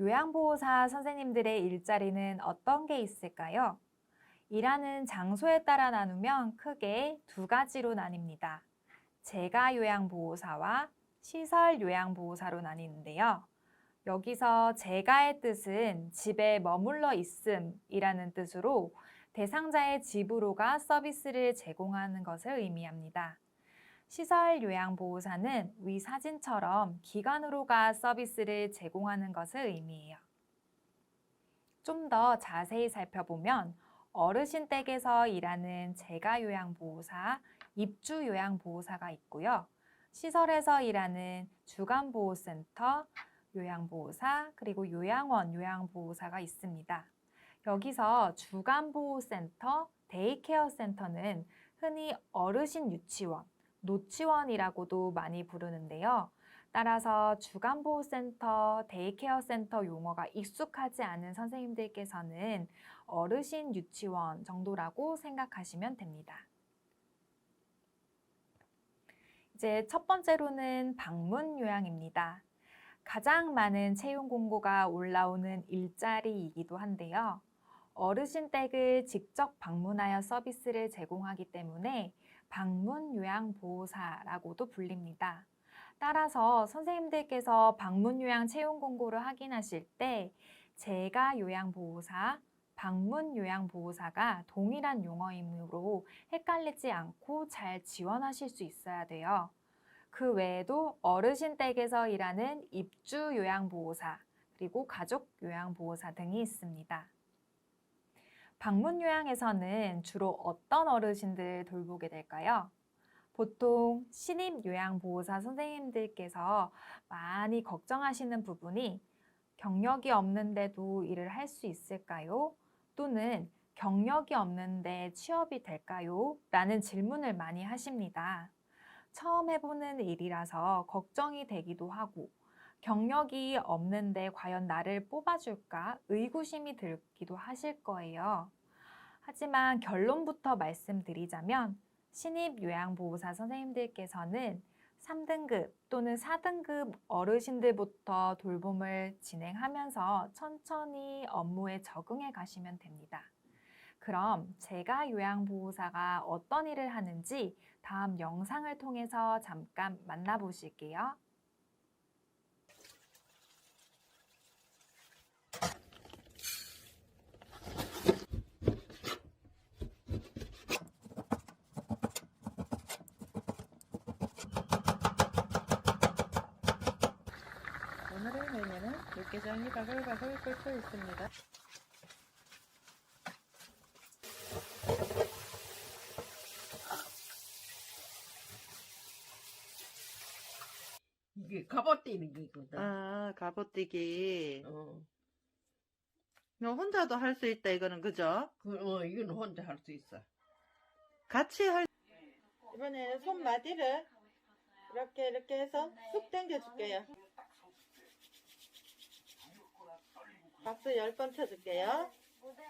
요양보호사 선생님들의 일자리는 어떤 게 있을까요? 일하는 장소에 따라 나누면 크게 두 가지로 나뉩니다. 재가 요양보호사와 시설 요양보호사로 나뉘는데요. 여기서 재가의 뜻은 집에 머물러 있음이라는 뜻으로 대상자의 집으로가 서비스를 제공하는 것을 의미합니다. 시설 요양보호사는 위 사진처럼 기관으로가 서비스를 제공하는 것을 의미해요. 좀 더 자세히 살펴보면 어르신 댁에서 일하는 재가 요양보호사, 입주 요양보호사가 있고요. 시설에서 일하는 주간보호센터, 요양보호사, 그리고 요양원 요양보호사가 있습니다. 여기서 주간보호센터, 데이케어 센터는 흔히 어르신 유치원, 노치원이라고도 많이 부르는데요. 따라서 주간보호센터, 데이케어 센터 용어가 익숙하지 않은 선생님들께서는 어르신 유치원 정도라고 생각하시면 됩니다. 이제 첫 번째로는 방문 요양입니다. 가장 많은 채용 공고가 올라오는 일자리이기도 한데요. 어르신 댁을 직접 방문하여 서비스를 제공하기 때문에 방문 요양보호사라고도 불립니다. 따라서 선생님들께서 방문 요양 채용 공고를 확인하실 때 재가 요양보호사, 방문 요양보호사가 동일한 용어이므로 헷갈리지 않고 잘 지원하실 수 있어야 돼요. 그 외에도 어르신 댁에서 일하는 입주 요양보호사, 그리고 가족 요양보호사 등이 있습니다. 방문 요양에서는 주로 어떤 어르신들 돌보게 될까요? 보통 신입 요양보호사 선생님들께서 많이 걱정하시는 부분이 경력이 없는데도 일을 할 수 있을까요? 또는 경력이 없는데 취업이 될까요? 라는 질문을 많이 하십니다. 처음 해보는 일이라서 걱정이 되기도 하고 경력이 없는데 과연 나를 뽑아줄까 의구심이 들기도 하실 거예요. 하지만 결론부터 말씀드리자면 신입 요양보호사 선생님들께서는 3등급 또는 4등급 어르신들부터 돌봄을 진행하면서 천천히 업무에 적응해 가시면 됩니다. 그럼 재가 요양보호사가 어떤 일을 하는지 다음 영상을 통해서 잠깐 만나보실게요. 오늘의 메뉴는 육개장이 바글바글 끓고 있습니다. 이게 갑옷뛰는 게거든. 아, 갑옷뛰기. 어. 이거 혼자도 할 수 있다, 이거는, 그죠? 이거는 혼자 할 수 있어. 같이 이번에 손마디를 이렇게 해서 쑥 당겨줄게요. 박수 10번 쳐줄게요.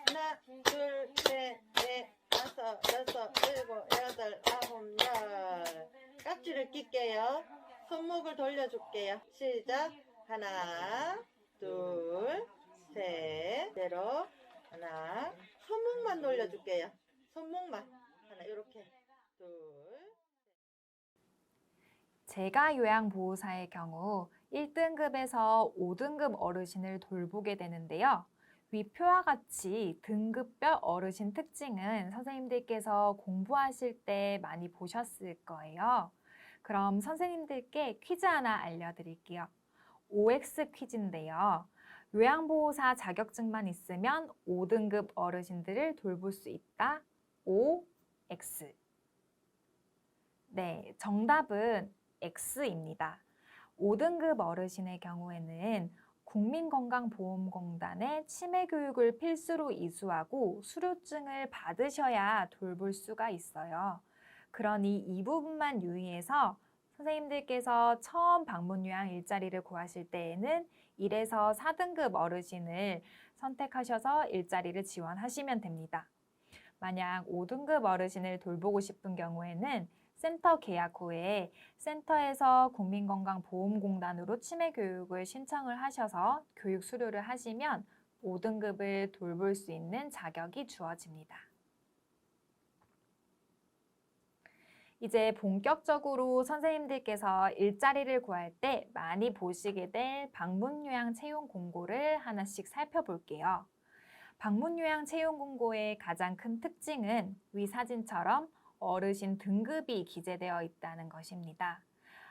하나, 둘, 셋, 넷, 다섯, 여섯, 일곱, 여덟, 아홉, 열. 깍지를 낄게요. 손목을 돌려줄게요. 시작. 하나, 둘, 셋, 내로 하나. 손목만 돌려줄게요. 손목만. 하나, 이렇게. 둘. 재가 요양보호사의 경우 1등급에서 5등급 어르신을 돌보게 되는데요. 위 표와 같이 등급별 어르신 특징은 선생님들께서 공부하실 때 많이 보셨을 거예요. 그럼 선생님들께 퀴즈 하나 알려드릴게요. OX 퀴즈인데요. 요양보호사 자격증만 있으면 5등급 어르신들을 돌볼 수 있다. OX. 네, 정답은 X입니다. 5등급 어르신의 경우에는 국민건강보험공단의 치매교육을 필수로 이수하고 수료증을 받으셔야 돌볼 수가 있어요. 그러니 이 부분만 유의해서 선생님들께서 처음 방문 요양 일자리를 구하실 때에는 1에서 4등급 어르신을 선택하셔서 일자리를 지원하시면 됩니다. 만약 5등급 어르신을 돌보고 싶은 경우에는 센터 계약 후에 센터에서 국민건강보험공단으로 치매 교육을 신청을 하셔서 교육 수료를 하시면 5등급을 돌볼 수 있는 자격이 주어집니다. 이제 본격적으로 선생님들께서 일자리를 구할 때 많이 보시게 될 방문 요양 채용 공고를 하나씩 살펴볼게요. 방문 요양 채용 공고의 가장 큰 특징은 위 사진처럼 어르신 등급이 기재되어 있다는 것입니다.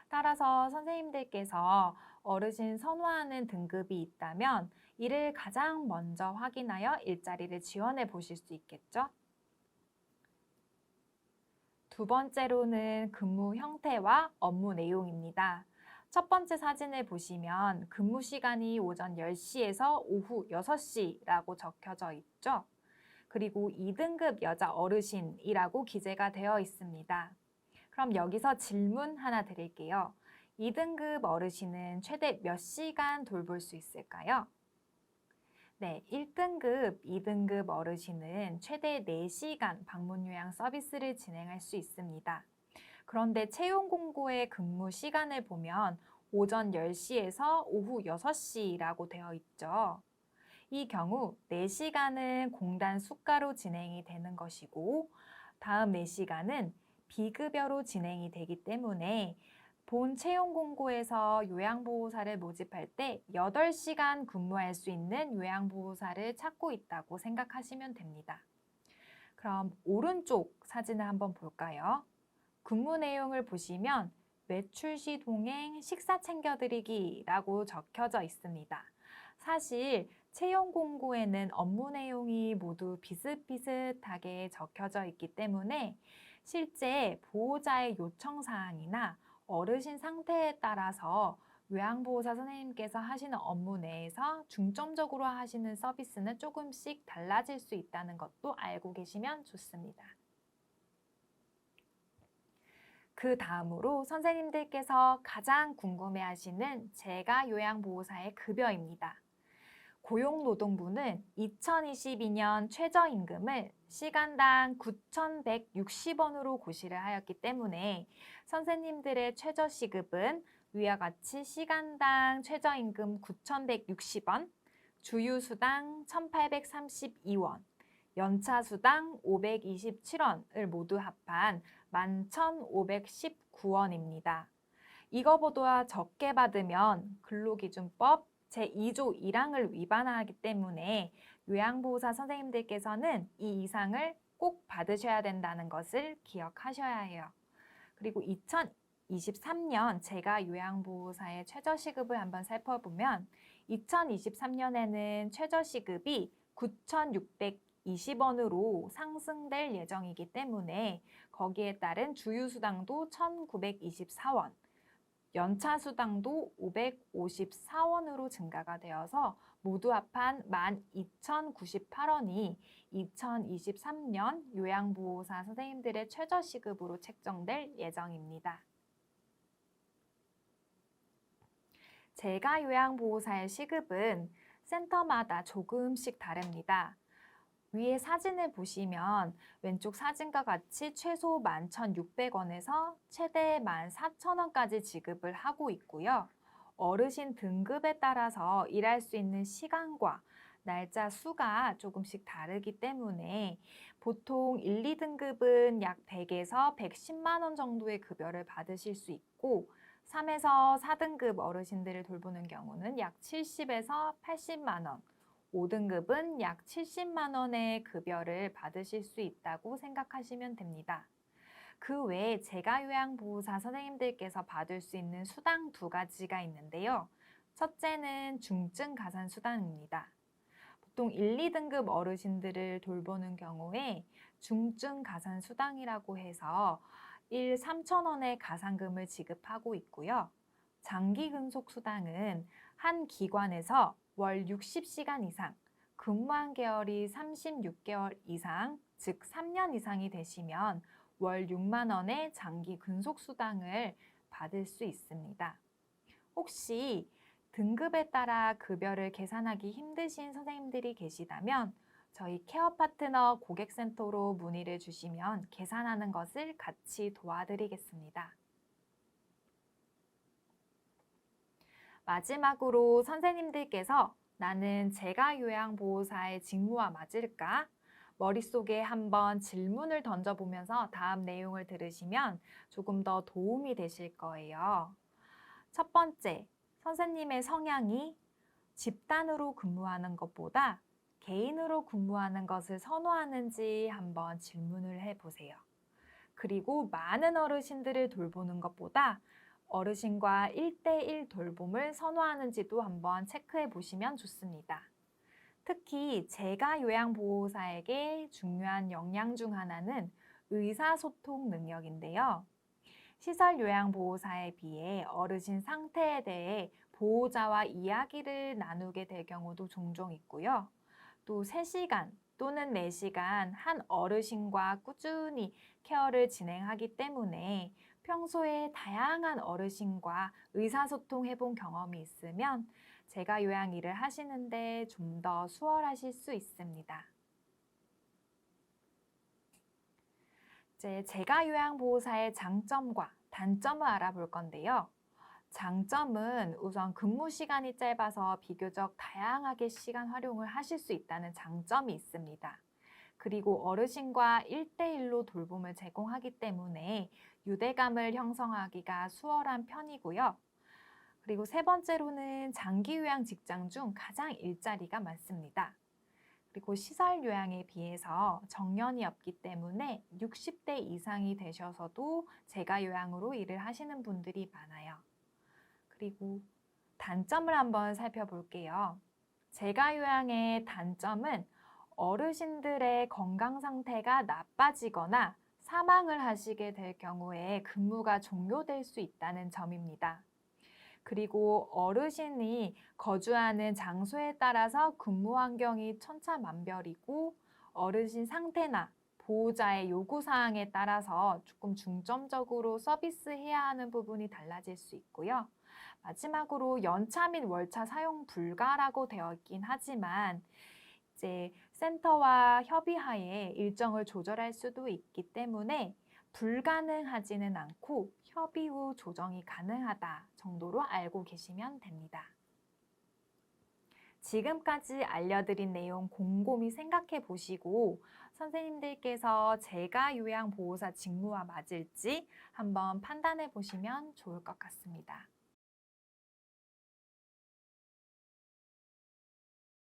따라서 선생님들께서 어르신 선호하는 등급이 있다면 이를 가장 먼저 확인하여 일자리를 지원해 보실 수 있겠죠? 두 번째로는 근무 형태와 업무 내용입니다. 첫 번째 사진을 보시면 근무 시간이 오전 10시에서 오후 6시라고 적혀져 있죠. 그리고 2등급 여자 어르신이라고 기재가 되어 있습니다. 그럼 여기서 질문 하나 드릴게요. 2등급 어르신은 최대 몇 시간 돌볼 수 있을까요? 네, 1등급, 2등급 어르신은 최대 4시간 방문 요양 서비스를 진행할 수 있습니다. 그런데 채용 공고의 근무 시간을 보면 오전 10시에서 오후 6시라고 되어 있죠. 이 경우 4시간은 공단 수가로 진행이 되는 것이고 다음 4시간은 비급여로 진행이 되기 때문에 본 채용 공고에서 요양보호사를 모집할 때 8시간 근무할 수 있는 요양보호사를 찾고 있다고 생각하시면 됩니다. 그럼 오른쪽 사진을 한번 볼까요? 근무 내용을 보시면 외출 시 동행 식사 챙겨드리기라고 적혀져 있습니다. 사실 채용 공고에는 업무 내용이 모두 비슷비슷하게 적혀져 있기 때문에 실제 보호자의 요청 사항이나 어르신 상태에 따라서 요양보호사 선생님께서 하시는 업무 내에서 중점적으로 하시는 서비스는 조금씩 달라질 수 있다는 것도 알고 계시면 좋습니다. 그 다음으로 선생님들께서 가장 궁금해하시는 제가 요양보호사의 급여입니다. 고용노동부는 2022년 최저임금을 시간당 9,160원으로 고시를 하였기 때문에 선생님들의 최저시급은 위와 같이 시간당 최저임금 9,160원, 주유수당 1,832원, 연차수당 527원을 모두 합한 11,519원입니다. 이거보다 적게 받으면 근로기준법 제2조 1항을 위반하기 때문에 요양보호사 선생님들께서는 이 이상을 꼭 받으셔야 된다는 것을 기억하셔야 해요. 그리고 2023년 제가 요양보호사의 최저시급을 한번 살펴보면 2023년에는 최저시급이 9,620원으로 상승될 예정이기 때문에 거기에 따른 주유수당도 1,924원, 연차수당도 554원으로 증가가 되어서 모두 합한 12,098원이 2023년 요양보호사 선생님들의 최저시급으로 책정될 예정입니다. 제가 요양보호사의 시급은 센터마다 조금씩 다릅니다. 위에 사진을 보시면 왼쪽 사진과 같이 최소 11,600원에서 최대 14,000원까지 지급을 하고 있고요. 어르신 등급에 따라서 일할 수 있는 시간과 날짜 수가 조금씩 다르기 때문에 보통 1, 2등급은 약 100에서 110만 원 정도의 급여를 받으실 수 있고 3에서 4등급 어르신들을 돌보는 경우는 약 70에서 80만 원, 5등급은 약 70만 원의 급여를 받으실 수 있다고 생각하시면 됩니다. 그 외에 제가 요양보호사 선생님들께서 받을 수 있는 수당 2가지가 있는데요. 첫째는 중증 가산 수당입니다. 보통 1, 2등급 어르신들을 돌보는 경우에 중증 가산 수당이라고 해서 3,000원의 가산금을 지급하고 있고요. 장기 근속 수당은 한 기관에서 월 60시간 이상, 근무한 개월이 36개월 이상, 즉 3년 이상이 되시면 월 6만 원의 장기 근속 수당을 받을 수 있습니다. 혹시 등급에 따라 급여를 계산하기 힘드신 선생님들이 계시다면 저희 케어 파트너 고객센터로 문의를 주시면 계산하는 것을 같이 도와드리겠습니다. 마지막으로 선생님들께서 나는 재가요양보호사의 직무와 맞을까? 머릿속에 한번 질문을 던져보면서 다음 내용을 들으시면 조금 더 도움이 되실 거예요. 첫 번째, 선생님의 성향이 집단으로 근무하는 것보다 개인으로 근무하는 것을 선호하는지 한번 질문을 해보세요. 그리고 많은 어르신들을 돌보는 것보다 어르신과 1대1 돌봄을 선호하는지도 한번 체크해 보시면 좋습니다. 특히 재가요양보호사에게 중요한 역량 중 하나는 의사소통 능력인데요. 시설요양보호사에 비해 어르신 상태에 대해 보호자와 이야기를 나누게 될 경우도 종종 있고요. 또 3시간 또는 4시간 한 어르신과 꾸준히 케어를 진행하기 때문에 평소에 다양한 어르신과 의사소통 해본 경험이 있으면 재가요양 일을 하시는데 좀 더 수월하실 수 있습니다. 이제 재가요양보호사의 장점과 단점을 알아볼 건데요. 장점은 우선 근무 시간이 짧아서 비교적 다양하게 시간 활용을 하실 수 있다는 장점이 있습니다. 그리고 어르신과 1대1로 돌봄을 제공하기 때문에 유대감을 형성하기가 수월한 편이고요. 그리고 세 번째로는 장기 요양 직장 중 가장 일자리가 많습니다. 그리고 시설 요양에 비해서 정년이 없기 때문에 60대 이상이 되셔서도 재가요양으로 일을 하시는 분들이 많아요. 그리고 단점을 한번 살펴볼게요. 재가요양의 단점은 어르신들의 건강 상태가 나빠지거나 사망을 하시게 될 경우에 근무가 종료될 수 있다는 점입니다. 그리고 어르신이 거주하는 장소에 따라서 근무 환경이 천차만별이고 어르신 상태나 보호자의 요구사항에 따라서 조금 중점적으로 서비스해야 하는 부분이 달라질 수 있고요. 마지막으로 연차 및 월차 사용 불가라고 되어 있긴 하지만 이제 센터와 협의하에 일정을 조절할 수도 있기 때문에 불가능하지는 않고 협의 후 조정이 가능하다 정도로 알고 계시면 됩니다. 지금까지 알려드린 내용 곰곰이 생각해 보시고 선생님들께서 재가요양보호사 직무와 맞을지 한번 판단해 보시면 좋을 것 같습니다.